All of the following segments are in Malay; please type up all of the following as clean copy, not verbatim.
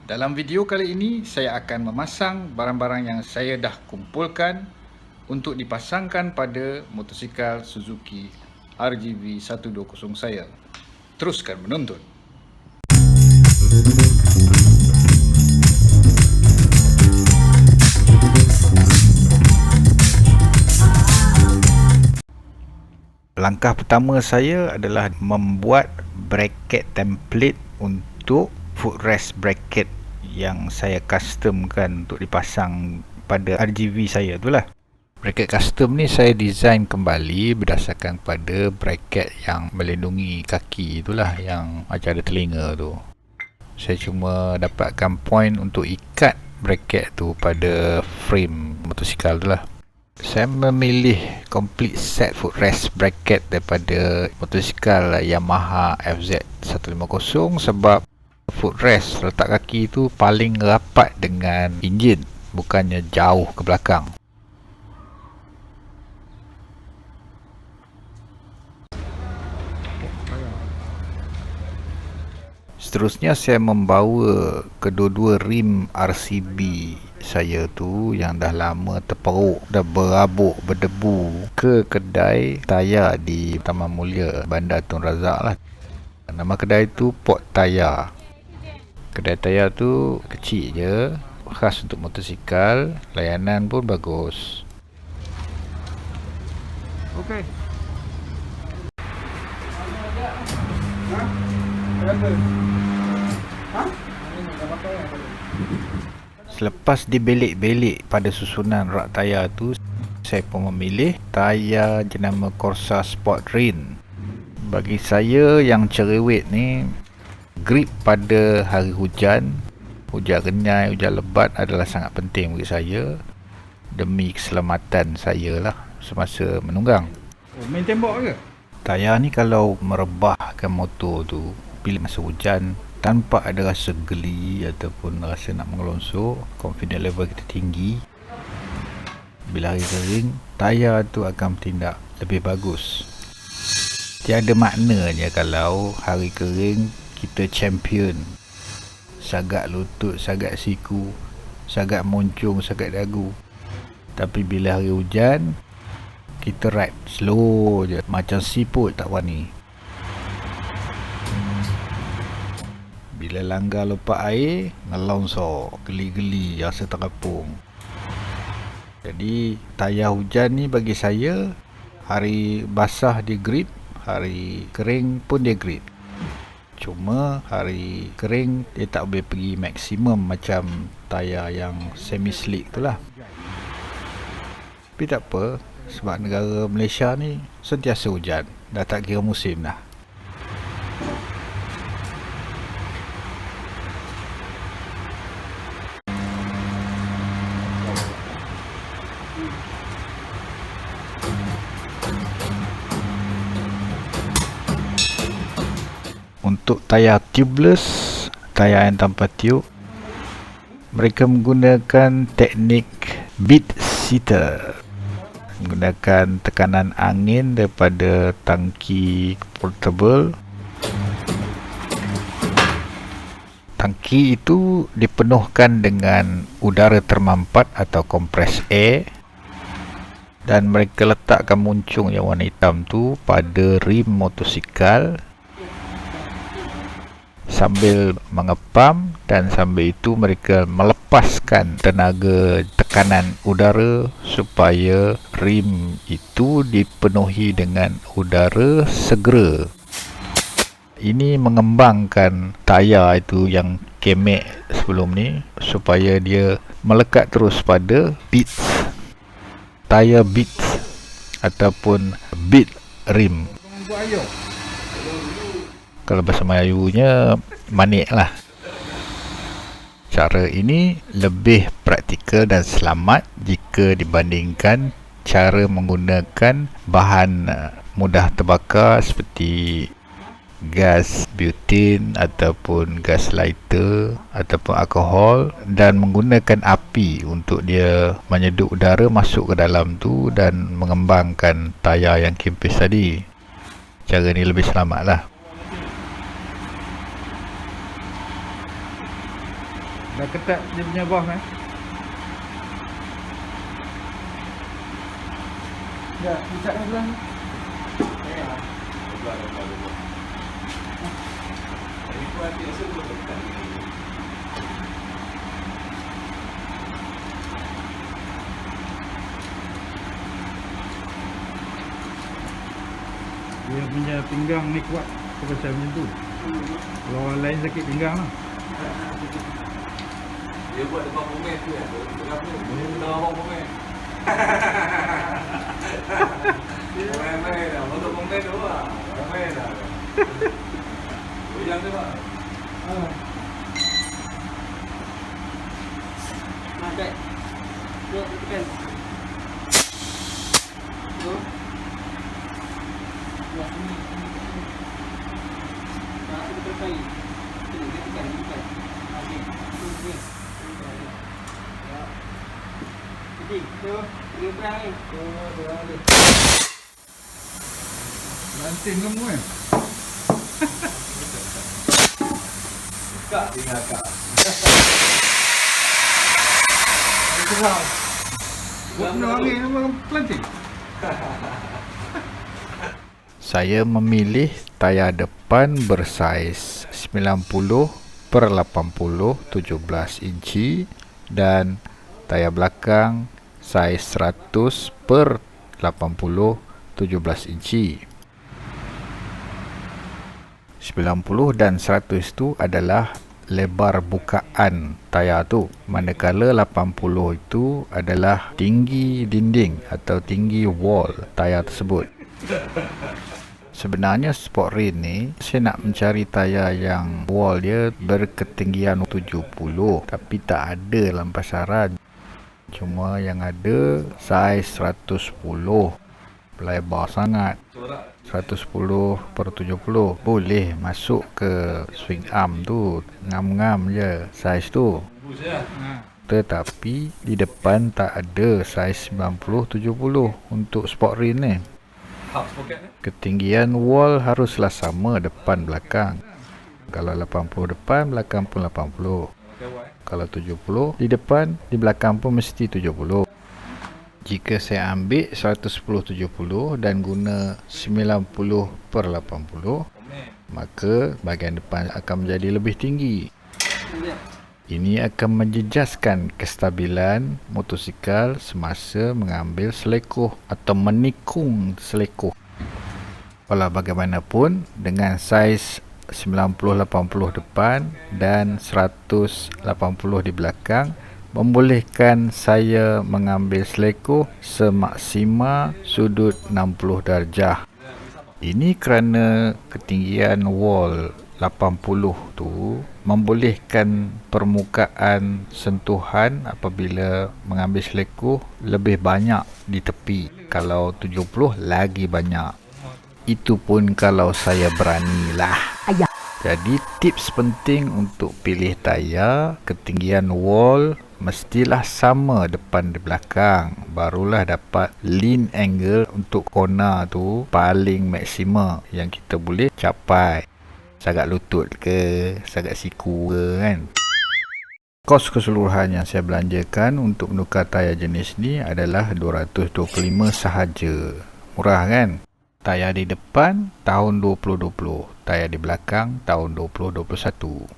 Dalam video kali ini, saya akan memasang barang-barang yang saya dah kumpulkan untuk dipasangkan pada motosikal Suzuki RGV 120 saya. Teruskan menonton. Langkah pertama saya adalah membuat bracket template untuk footrest bracket yang saya customkan untuk dipasang pada RGV saya tu lah. Bracket custom ni saya design kembali berdasarkan pada bracket yang melindungi kaki itulah, yang macam ada telinga tu. Saya cuma dapatkan point untuk ikat bracket tu pada frame motosikal tu lah. Saya memilih complete set footrest bracket daripada motosikal Yamaha FZ150 sebab footrest letak kaki tu paling rapat dengan enjin, bukannya jauh ke belakang. Seterusnya saya membawa kedua-dua rim RCB saya tu yang dah lama terperuk, dah berabuk, berdebu, ke kedai tayar di Taman Mulia, Bandar Tun Razak lah. Nama kedai tu Port Tayar. Kedai tayar tu kecil je, khas untuk motosikal, layanan pun bagus. Okey. Selepas dibelik-belik pada susunan rak tayar tu, saya pun memilih tayar jenama Corsa Sport Rain. Bagi saya yang cerewet ni, grip pada hari hujan, hujan renyai, hujan lebat adalah sangat penting bagi saya demi keselamatan saya lah semasa menunggang. Oh, main tembok ke? Tayar ni kalau merebahkan motor tu bila masa hujan, tanpa ada rasa geli ataupun rasa nak mengelonsor, confidence level kita tinggi. Bila hari kering, tayar tu akan bertindak lebih bagus. Tiada maknanya kalau hari kering kita champion, sagak lutut, sagak siku, sagak moncong, sagak dagu. Tapi bila hari hujan, kita ride slow je, macam siput tak wani. Bila langgar lopak air, ngelongsor, geli-geli, rasa terapung. Jadi tayar hujan ni bagi saya, hari basah dia grip, hari kering pun dia grip. Cuma hari kering dia tak boleh pergi maksimum macam tayar yang semi slick tu lah. Tapi tak apa, sebab negara Malaysia ni sentiasa hujan, dah tak kira musim dah. Untuk tayar tubeless, tayar yang tanpa tiub, mereka menggunakan teknik bead seater, menggunakan tekanan angin daripada tangki portable. Tangki itu dipenuhkan dengan udara termampat atau compressed air, dan mereka letakkan muncung yang warna hitam tu pada rim motosikal sambil mengepam, dan sambil itu mereka melepaskan tenaga tekanan udara supaya rim itu dipenuhi dengan udara segera. Ini mengembangkan tayar itu yang kemek sebelum ni supaya dia melekat terus pada beads, tayar beads ataupun bead rim. Kalau bahasa Melayunya manik lah. Cara ini lebih praktikal dan selamat jika dibandingkan cara menggunakan bahan mudah terbakar seperti gas butane ataupun gas lighter ataupun alkohol, dan menggunakan api untuk dia menyedut udara masuk ke dalam tu dan mengembangkan tayar yang kempis tadi. Cara ni lebih selamat lah. Dah ketat dia punya valve kan? Ya, ketat dah belah. Dia punya pinggang ni kuat. Aku macam tu. Kalau orang lain sakit pinggang lah. Dia buat depan pomen tu kan. Berapa? Dia kena abang pomen. Main-main dah. Masuk pomen tu lah. Main dah. Goyang tu pak. Cek. Tengok tekan. Tu. Buat sini. Nak aku terkai. Sini dia tekan. Okey. Tu. Ya. Jadi, tu. Dia berang ni. Berang dia. Lanting kamu kan? Kak tinggal kak. Buat kena angin apa pelanting? Saya memilih tayar depan bersaiz 90 per 80 17 inci dan tayar belakang saiz 100 per 80 17 inci. 90 dan 100 itu adalah lebar bukaan tayar tu, manakala 80 itu adalah tinggi dinding atau tinggi wall tayar tersebut. Sebenarnya sport rain ni saya nak mencari tayar yang wall dia berketinggian 70, tapi tak ada dalam pasaran. Cuma yang ada saiz 110, lebar sangat. 110 per 70 boleh masuk ke swing arm tu, ngam-ngam je saiz tu. Tetapi di depan tak ada saiz 90-70 untuk sport rain ni. Ketinggian wall haruslah sama depan belakang. Kalau 80 depan, belakang pun 80. Kalau 70 di depan, di belakang pun mesti 70. Jika saya ambil 110-70 dan guna 90 per 80, maka bahagian depan akan menjadi lebih tinggi. Ini akan menjejaskan kestabilan motosikal semasa mengambil selekoh atau menikung selekoh. Walau bagaimanapun, dengan saiz 90-80 depan dan 180 di belakang membolehkan saya mengambil selekoh semaksima sudut 60 darjah. Ini kerana ketinggian wall 80 tu membolehkan permukaan sentuhan apabila mengambil selekoh lebih banyak di tepi. Kalau 70 lagi banyak. Itu pun kalau saya beranilah. Jadi tips penting untuk pilih tayar, ketinggian wall mestilah sama depan di belakang, barulah dapat lean angle untuk corner tu paling maksima yang kita boleh capai. Sagak lutut ke, sagak siku ke kan. Kos keseluruhan yang saya belanjakan untuk menukar tayar jenis ni adalah 225 sahaja. Murah kan? Tayar di depan tahun 2020, tayar di belakang tahun 2021.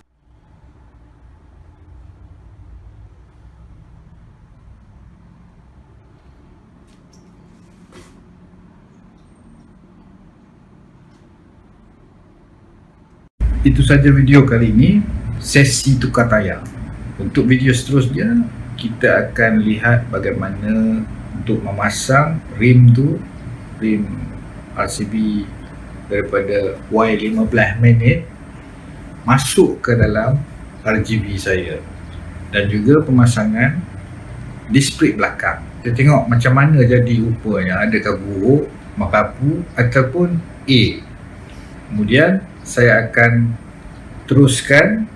Itu saja video kali ini, sesi tukar tayar. Untuk video seterusnya, kita akan lihat bagaimana untuk memasang rim tu, rim RCB daripada Y15 minit masuk ke dalam RGB saya, dan juga pemasangan distrik belakang. Kita tengok macam mana jadi rupanya, adakah buruk, makapu ataupun A. Kemudian saya akan teruskan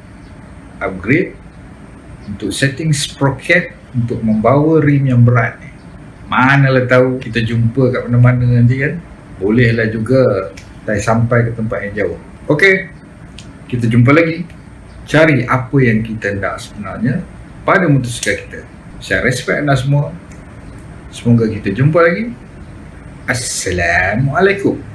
upgrade untuk setting sprocket untuk membawa rim yang berat ni. Manalah tahu, kita jumpa kat mana-mana nanti kan. Bolehlah juga saya sampai ke tempat yang jauh. Okey, kita jumpa lagi. cari apa yang kita nak sebenarnya pada motosikal kita. Saya respect anda semua. Semoga kita jumpa lagi. Assalamualaikum.